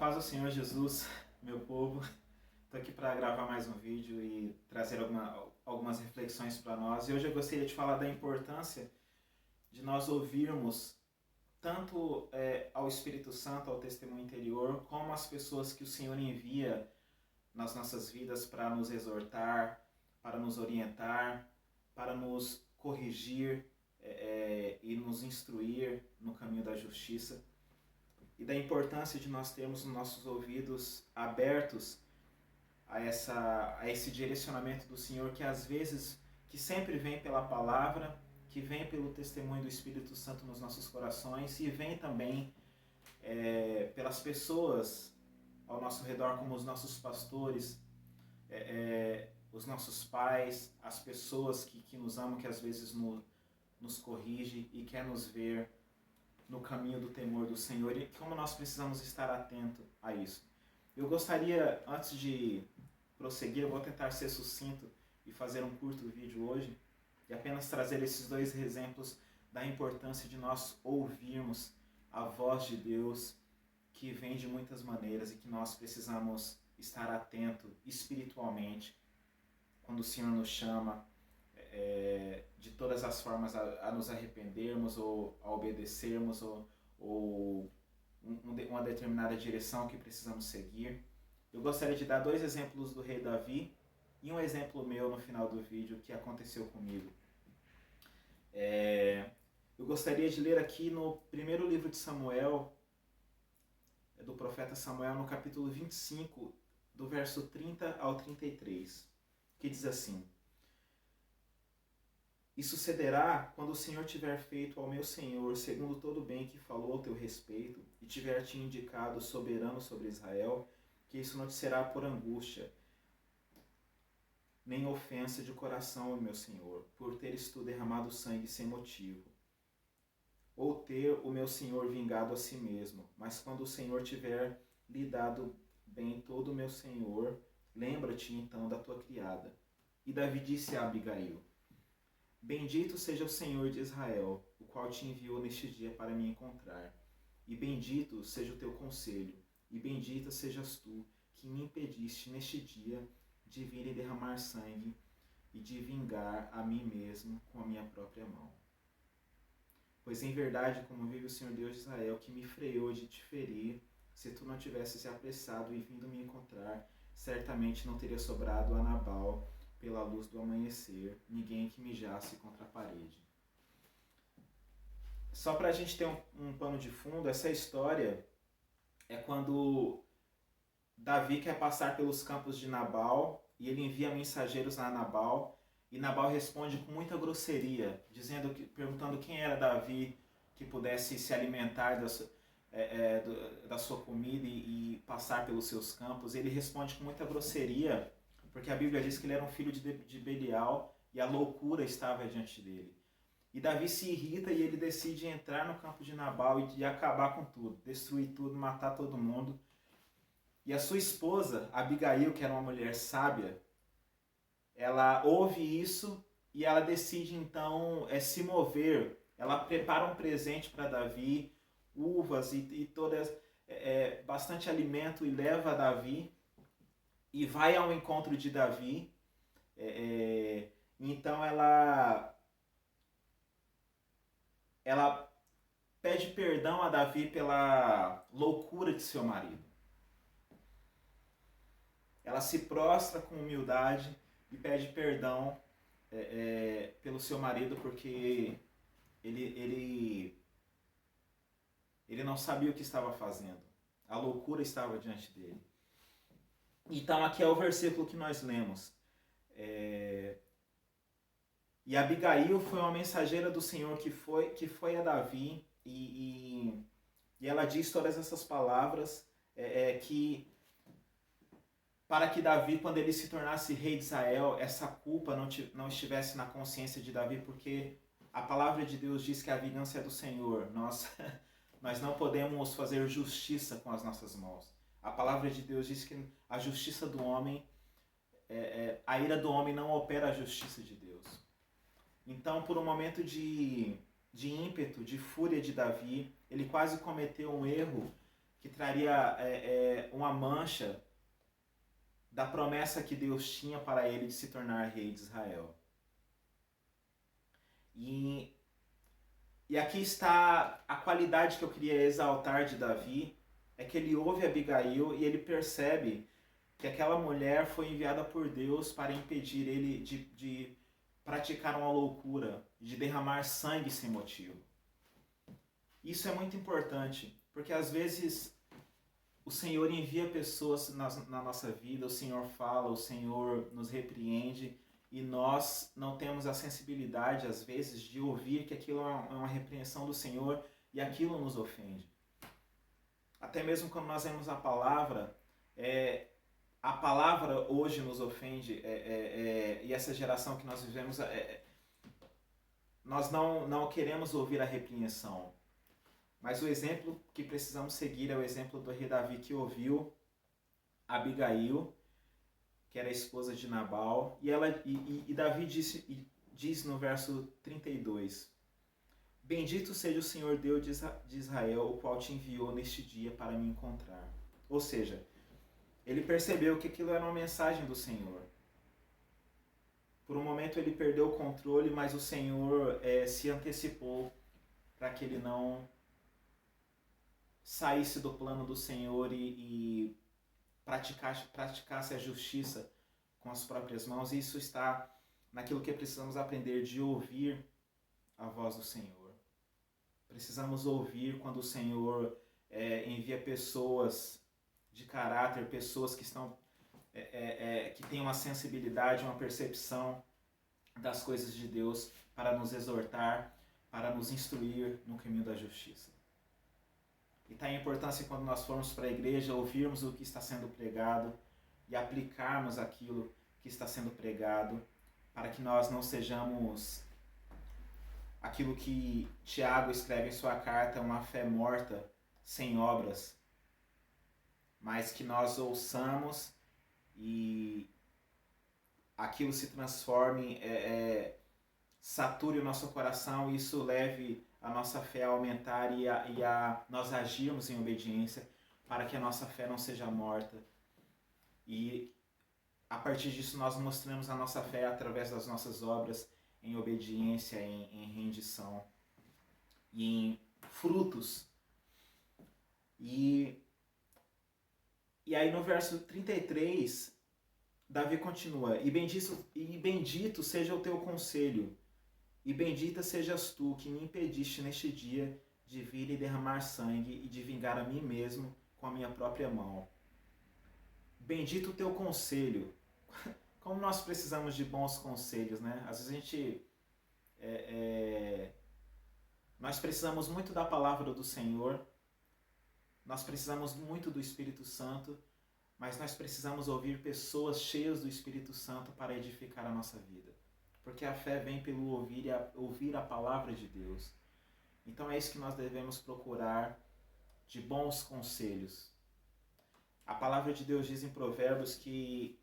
A paz do Senhor Jesus, meu povo. Estou aqui para gravar mais um vídeo e trazer algumas reflexões para nós. E hoje eu gostaria de falar da importância de nós ouvirmos tanto ao Espírito Santo, ao testemunho interior, como as pessoas que o Senhor envia nas nossas vidas para nos exortar, para nos orientar, para nos corrigir e nos instruir no caminho da justiça. E da importância de nós termos os nossos ouvidos abertos a esse direcionamento do Senhor, que às vezes, que sempre vem pela palavra, que vem pelo testemunho do Espírito Santo nos nossos corações e vem também pelas pessoas ao nosso redor, como os nossos pastores, os nossos pais, as pessoas que nos amam, que às vezes nos corrige e quer nos ver no caminho do temor do Senhor, e como nós precisamos estar atentos a isso. Eu gostaria, antes de prosseguir, eu vou tentar ser sucinto e fazer um curto vídeo hoje, e apenas trazer esses dois exemplos da importância de nós ouvirmos a voz de Deus, que vem de muitas maneiras e que nós precisamos estar atento espiritualmente quando o Senhor nos chama de todas as formas a nos arrependermos ou a obedecermos ou uma determinada direção que precisamos seguir. Eu gostaria de dar dois exemplos do rei Davi e um exemplo meu no final do vídeo que aconteceu comigo. Eu gostaria de ler aqui no primeiro livro de Samuel, do profeta Samuel, no capítulo 25, do verso 30 ao 33, que diz assim: E sucederá, quando o Senhor tiver feito ao meu Senhor, segundo todo o bem que falou ao teu respeito, e tiver te indicado soberano sobre Israel, que isso não te será por angústia, nem ofensa de coração, meu Senhor, por teres tu derramado sangue sem motivo, ou ter o meu Senhor vingado a si mesmo. Mas quando o Senhor tiver lhe dado bem todo o meu Senhor, lembra-te então da tua criada. E Davi disse a Abigail: Bendito seja o Senhor de Israel, o qual te enviou neste dia para me encontrar. E bendito seja o teu conselho, e bendita sejas tu, que me impediste neste dia de vir e derramar sangue, e de vingar a mim mesmo com a minha própria mão. Pois em verdade, como vive o Senhor Deus de Israel, que me freou de te ferir, se tu não tivesses se apressado e vindo me encontrar, certamente não teria sobrado a Nabal, pela luz do amanhecer, ninguém que mijasse contra a parede. Só para a gente ter um pano de fundo, essa história é quando Davi quer passar pelos campos de Nabal e ele envia mensageiros a Nabal, e Nabal responde com muita grosseria, perguntando quem era Davi que pudesse se alimentar da sua comida e passar pelos seus campos. Ele responde com muita grosseria, porque a Bíblia diz que ele era um filho de Belial e a loucura estava diante dele. E Davi se irrita e ele decide entrar no campo de Nabal e acabar com tudo, destruir tudo, matar todo mundo. E a sua esposa, Abigail, que era uma mulher sábia, ela ouve isso e ela decide então se mover. Ela prepara um presente para Davi, uvas e bastante alimento, e leva a Davi e vai ao encontro de Davi. Então ela pede perdão a Davi pela loucura de seu marido. Ela se prostra com humildade e pede perdão pelo seu marido, porque ele não sabia o que estava fazendo. A loucura estava diante dele. Então aqui é o versículo que nós lemos. E Abigail foi uma mensageira do Senhor que foi a Davi, e ela diz todas essas palavras para que Davi, quando ele se tornasse rei de Israel, essa culpa não estivesse na consciência de Davi, porque a palavra de Deus diz que a vingança é do Senhor. Nós não podemos fazer justiça com as nossas mãos. A palavra de Deus diz que a justiça do homem, a ira do homem não opera a justiça de Deus. Então, por um momento de ímpeto, de fúria de Davi, ele quase cometeu um erro que traria uma mancha da promessa que Deus tinha para ele de se tornar rei de Israel. E aqui está a qualidade que eu queria exaltar de Davi, é que ele ouve Abigail e ele percebe que aquela mulher foi enviada por Deus para impedir ele de praticar uma loucura, de derramar sangue sem motivo. Isso é muito importante, porque às vezes o Senhor envia pessoas na nossa vida, o Senhor fala, o Senhor nos repreende, e nós não temos a sensibilidade, às vezes, de ouvir que aquilo é uma repreensão do Senhor e aquilo nos ofende. Até mesmo quando nós vemos a palavra hoje nos ofende, e essa geração que nós vivemos, nós não queremos ouvir a repreensão. Mas o exemplo que precisamos seguir é o exemplo do rei Davi, que ouviu Abigail, que era a esposa de Nabal, e Davi diz no verso 32, bendito seja o Senhor Deus de Israel, o qual te enviou neste dia para me encontrar. Ou seja, ele percebeu que aquilo era uma mensagem do Senhor. Por um momento ele perdeu o controle, mas o Senhor se antecipou para que ele não saísse do plano do Senhor e praticasse a justiça com as próprias mãos. E isso está naquilo que precisamos aprender, de ouvir a voz do Senhor. Precisamos ouvir quando o Senhor envia pessoas de caráter, pessoas que estão que têm uma sensibilidade, uma percepção das coisas de Deus, para nos exortar, para nos instruir no caminho da justiça. E está a importância, quando nós formos para a igreja, ouvirmos o que está sendo pregado e aplicarmos aquilo que está sendo pregado, para que nós não sejamos aquilo que Tiago escreve em sua carta, uma fé morta, sem obras, mas que nós ouçamos e aquilo se transforme, sature o nosso coração, e isso leve a nossa fé a aumentar e a nós agirmos em obediência, para que a nossa fé não seja morta. E a partir disso nós mostramos a nossa fé através das nossas obras, em obediência, em rendição e em frutos. E aí no verso 33, Davi continua, e bendito seja o teu conselho, e bendita sejas tu, que me impediste neste dia de vir e derramar sangue e de vingar a mim mesmo com a minha própria mão. Bendito o teu conselho. Como nós precisamos de bons conselhos, né? Às vezes a gente... nós precisamos muito da palavra do Senhor, nós precisamos muito do Espírito Santo, mas nós precisamos ouvir pessoas cheias do Espírito Santo para edificar a nossa vida. Porque a fé vem pelo ouvir a palavra de Deus. Então é isso que nós devemos procurar, de bons conselhos. A palavra de Deus diz em Provérbios que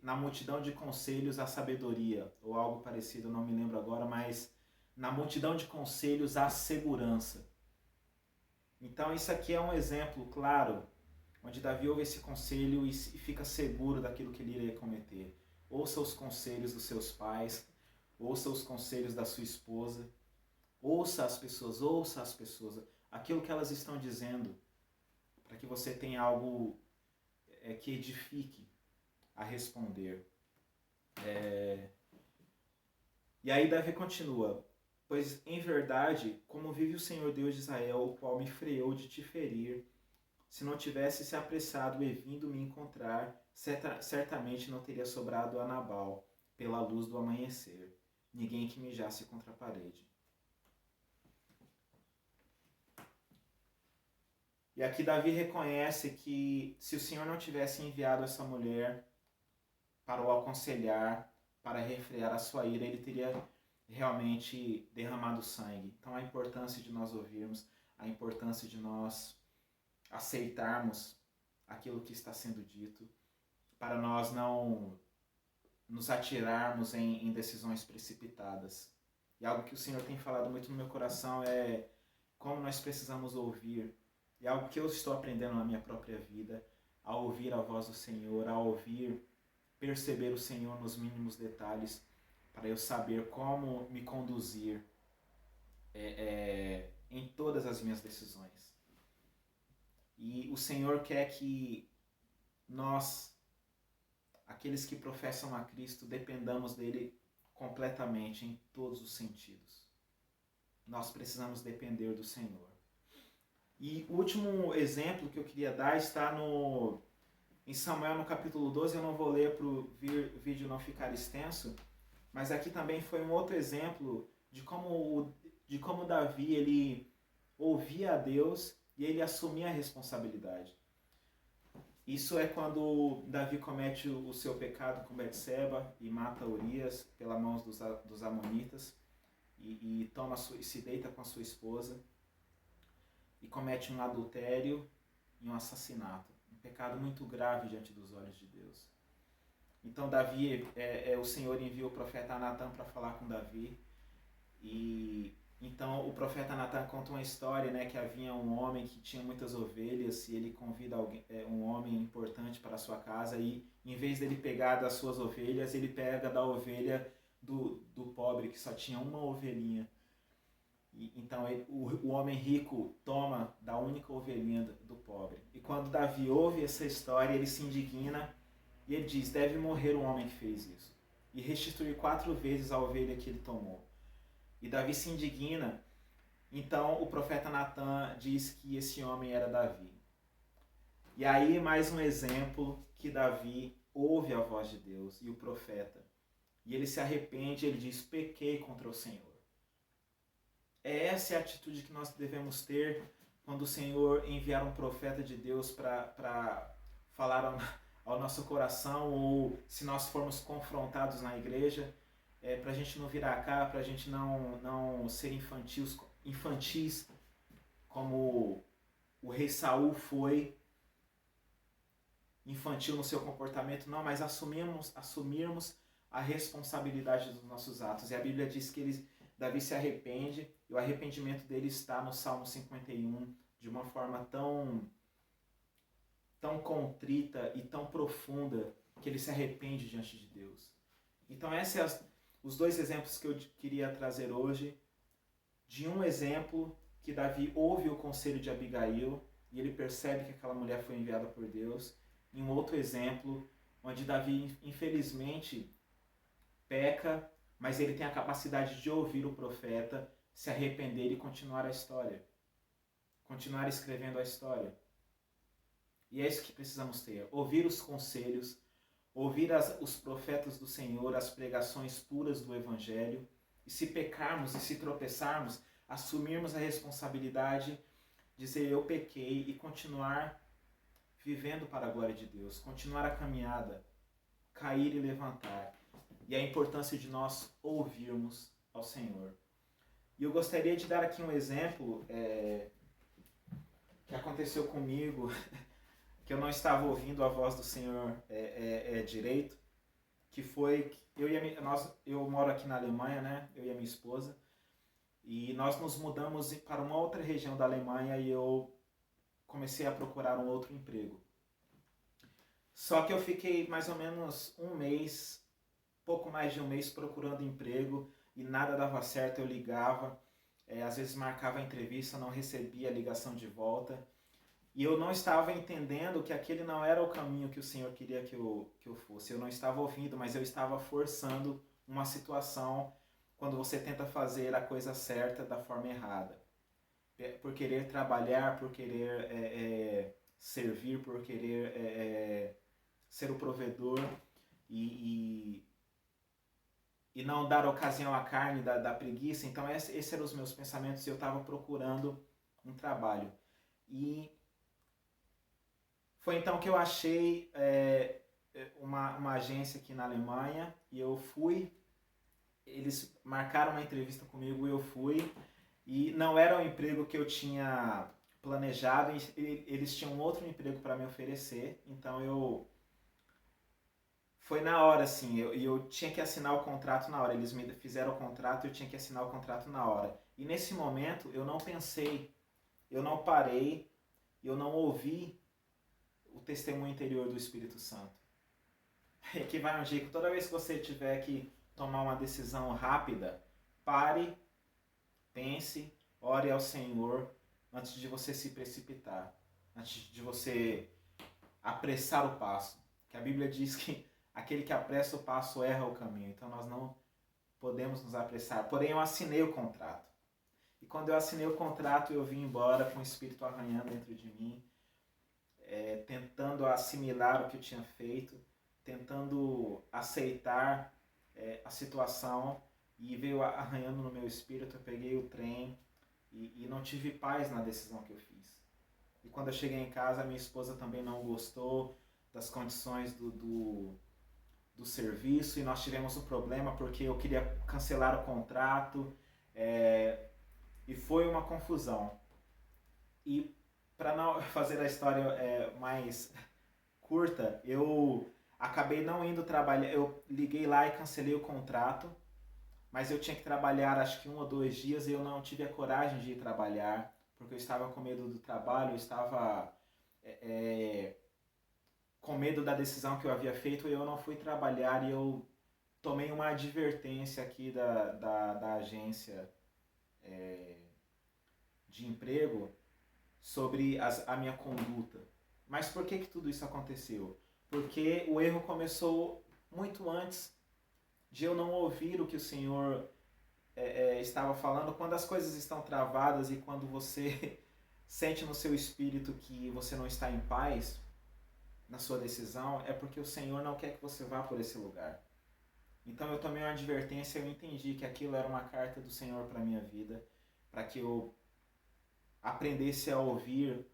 na multidão de conselhos há sabedoria, ou algo parecido, não me lembro agora, mas na multidão de conselhos há segurança. Então isso aqui é um exemplo claro, onde Davi ouve esse conselho e fica seguro daquilo que ele iria cometer. Ouça os conselhos dos seus pais, ouça os conselhos da sua esposa, ouça as pessoas, aquilo que elas estão dizendo, para que você tenha algo que edifique a responder. E aí Davi continua, pois em verdade, como vive o Senhor Deus de Israel, o qual me freou de te ferir, se não tivesse se apressado e vindo me encontrar, certamente não teria sobrado a Nabal pela luz do amanhecer, ninguém que mijasse contra a parede. E aqui Davi reconhece que se o Senhor não tivesse enviado essa mulher para o aconselhar, para refrear a sua ira, ele teria realmente derramado sangue. Então a importância de nós ouvirmos, a importância de nós aceitarmos aquilo que está sendo dito, para nós não nos atirarmos em decisões precipitadas. E algo que o Senhor tem falado muito no meu coração é como nós precisamos ouvir é algo que eu estou aprendendo na minha própria vida, a ouvir a voz do Senhor, a ouvir, perceber o Senhor nos mínimos detalhes, para eu saber como me conduzir em todas as minhas decisões. E o Senhor quer que nós, aqueles que professam a Cristo, dependamos dele completamente em todos os sentidos. Nós precisamos depender do Senhor. E o último exemplo que eu queria dar está em Samuel, no capítulo 12. Eu não vou ler para o vídeo não ficar extenso, mas aqui também foi um outro exemplo de como Davi ele ouvia a Deus e ele assumia a responsabilidade. Isso é quando Davi comete o seu pecado com Betseba e mata Urias pelas mãos dos amonitas e se deita com a sua esposa e comete um adultério e um assassinato. Um pecado muito grave diante dos olhos de Deus. Então Davi, o Senhor envia o profeta Natan para falar com Davi. E então o profeta Natan conta uma história, né, que havia um homem que tinha muitas ovelhas e ele convida um homem importante para a sua casa e em vez dele pegar das suas ovelhas, ele pega da ovelha do pobre que só tinha uma ovelhinha. Então o homem rico toma da única ovelhinha do pobre. E quando Davi ouve essa história, ele se indigna e ele diz: deve morrer o homem que fez isso e restituir 4 vezes a ovelha que ele tomou. E Davi se indigna. Então o profeta Natan diz que esse homem era Davi. E aí mais um exemplo que Davi ouve a voz de Deus e o profeta. E ele se arrepende, ele diz: pequei contra o Senhor. Essa é a atitude que nós devemos ter quando o Senhor enviar um profeta de Deus para falar ao nosso coração, ou se nós formos confrontados na igreja, para a gente não virar cá, para a gente não ser infantis como o rei Saul foi infantil no seu comportamento, não, mas assumirmos a responsabilidade dos nossos atos. E a Bíblia diz que Davi se arrepende, e o arrependimento dele está no Salmo 51, de uma forma tão contrita e tão profunda, que ele se arrepende diante de Deus. Então esses os 2 exemplos que eu queria trazer hoje, de um exemplo que Davi ouve o conselho de Abigail, e ele percebe que aquela mulher foi enviada por Deus, e um outro exemplo, onde Davi, infelizmente, peca, mas ele tem a capacidade de ouvir o profeta, se arrepender e continuar a história. Continuar escrevendo a história. E é isso que precisamos ter. Ouvir os conselhos, ouvir os profetas do Senhor, as pregações puras do Evangelho. E se pecarmos e se tropeçarmos, assumirmos a responsabilidade, dizer eu pequei e continuar vivendo para a glória de Deus. Continuar a caminhada, cair e levantar. E a importância de nós ouvirmos ao Senhor. E eu gostaria de dar aqui um exemplo que aconteceu comigo, que eu não estava ouvindo a voz do Senhor direito, que foi, eu moro aqui na Alemanha, né, eu e a minha esposa, e nós nos mudamos para uma outra região da Alemanha e eu comecei a procurar um outro emprego. Só que eu fiquei mais ou menos pouco mais de um mês procurando emprego e nada dava certo. Eu ligava, às vezes marcava a entrevista, não recebia a ligação de volta. E eu não estava entendendo que aquele não era o caminho que o Senhor queria que eu fosse. Eu não estava ouvindo, mas eu estava forçando uma situação quando você tenta fazer a coisa certa da forma errada. Por querer trabalhar, por querer servir, por querer ser o provedor e não dar ocasião à carne da preguiça. Então esses eram os meus pensamentos e eu estava procurando um trabalho. E foi então que eu achei uma agência aqui na Alemanha e eu fui. Eles marcaram uma entrevista comigo e eu fui. E não era o emprego que eu tinha planejado, eles tinham outro emprego para me oferecer. Então foi na hora, assim, eu tinha que assinar o contrato na hora. Eles me fizeram o contrato e eu tinha que assinar o contrato na hora. E nesse momento eu não pensei, eu não parei e eu não ouvi o testemunho interior do Espírito Santo. E aqui vai um dica: toda vez que você tiver que tomar uma decisão rápida, pare, pense, ore ao Senhor antes de você se precipitar, antes de você apressar o passo. Que a Bíblia diz que aquele que apressa o passo erra o caminho. Então nós não podemos nos apressar. Porém, eu assinei o contrato. E quando eu assinei o contrato, eu vim embora com o espírito arranhando dentro de mim, tentando assimilar o que eu tinha feito, tentando aceitar a situação, e veio arranhando no meu espírito. Eu peguei o trem e não tive paz na decisão que eu fiz. E quando eu cheguei em casa, minha esposa também não gostou das condições do serviço, e nós tivemos um problema porque eu queria cancelar o contrato, e foi uma confusão. E para não fazer a história mais curta, eu acabei não indo trabalhar. Eu liguei lá e cancelei o contrato, mas eu tinha que trabalhar acho que 1 ou 2 dias, e eu não tive a coragem de ir trabalhar, porque eu estava com medo do trabalho, eu estava com medo da decisão que eu havia feito, e eu não fui trabalhar, e eu tomei uma advertência aqui da agência de emprego sobre a minha conduta. Mas por que tudo isso aconteceu? Porque o erro começou muito antes de eu não ouvir o que o Senhor estava falando. Quando as coisas estão travadas e quando você sente no seu espírito que você não está em paz na sua decisão, é porque o Senhor não quer que você vá por esse lugar. Então eu tomei uma advertência, eu entendi que aquilo era uma carta do Senhor para a minha vida, para que eu aprendesse a ouvir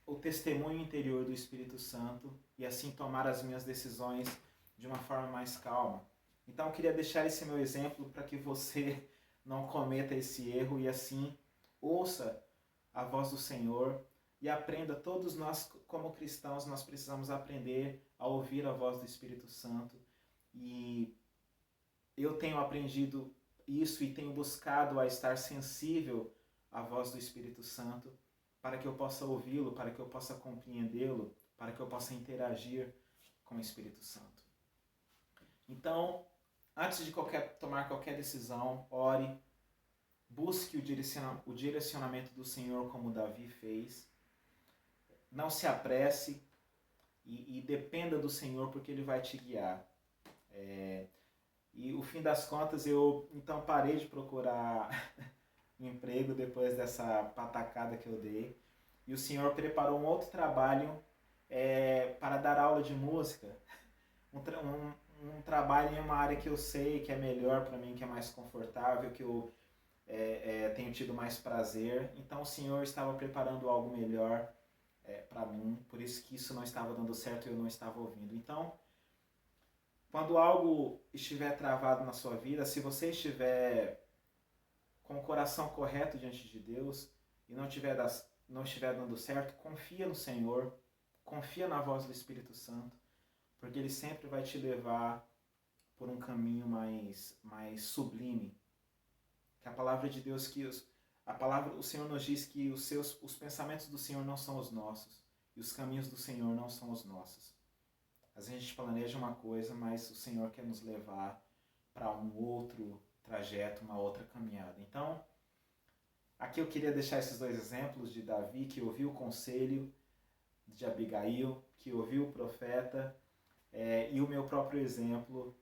o testemunho interior do Espírito Santo, e assim tomar as minhas decisões de uma forma mais calma. Então eu queria deixar esse meu exemplo para que você não cometa esse erro, e assim ouça a voz do Senhor e aprenda. Todos nós, como cristãos, nós precisamos aprender a ouvir a voz do Espírito Santo, e eu tenho aprendido isso e tenho buscado a estar sensível à voz do Espírito Santo, para que eu possa ouvi-lo, para que eu possa compreendê-lo, para que eu possa interagir com o Espírito Santo. Então, antes de tomar qualquer decisão, ore, busque o direcionamento do Senhor, como Davi fez. Não se apresse e dependa do Senhor, porque Ele vai te guiar. E o fim das contas, eu então parei de procurar emprego depois dessa patacada que eu dei, e o Senhor preparou um outro trabalho para dar aula de música, um trabalho em uma área que eu sei que é melhor para mim, que é mais confortável, que eu tenho tido mais prazer. Então o Senhor estava preparando algo melhor para mim, por isso que isso não estava dando certo e eu não estava ouvindo. Então, quando algo estiver travado na sua vida, se você estiver com o coração correto diante de Deus e não estiver dando certo, confia no Senhor, confia na voz do Espírito Santo, porque Ele sempre vai te levar por um caminho mais sublime. Que a palavra de Deus, o Senhor nos diz que os pensamentos do Senhor não são os nossos, e os caminhos do Senhor não são os nossos. Às vezes a gente planeja uma coisa, mas o Senhor quer nos levar para um outro trajeto, uma outra caminhada. Então, aqui eu queria deixar esses 2 exemplos de Davi, que ouviu o conselho de Abigail, que ouviu o profeta, e o meu próprio exemplo,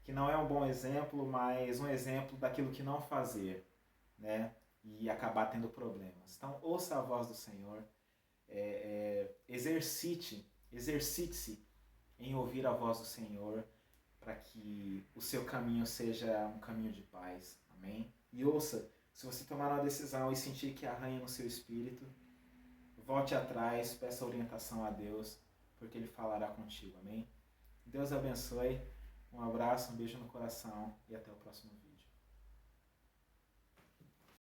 que não é um bom exemplo, mas um exemplo daquilo que não fazer, né? E acabar tendo problemas. Então, ouça a voz do Senhor, exercite-se em ouvir a voz do Senhor, para que o seu caminho seja um caminho de paz. Amém? E ouça, se você tomar uma decisão e sentir que arranha no seu espírito, volte atrás, peça orientação a Deus, porque Ele falará contigo. Amém? Deus abençoe, um abraço, um beijo no coração e até o próximo vídeo.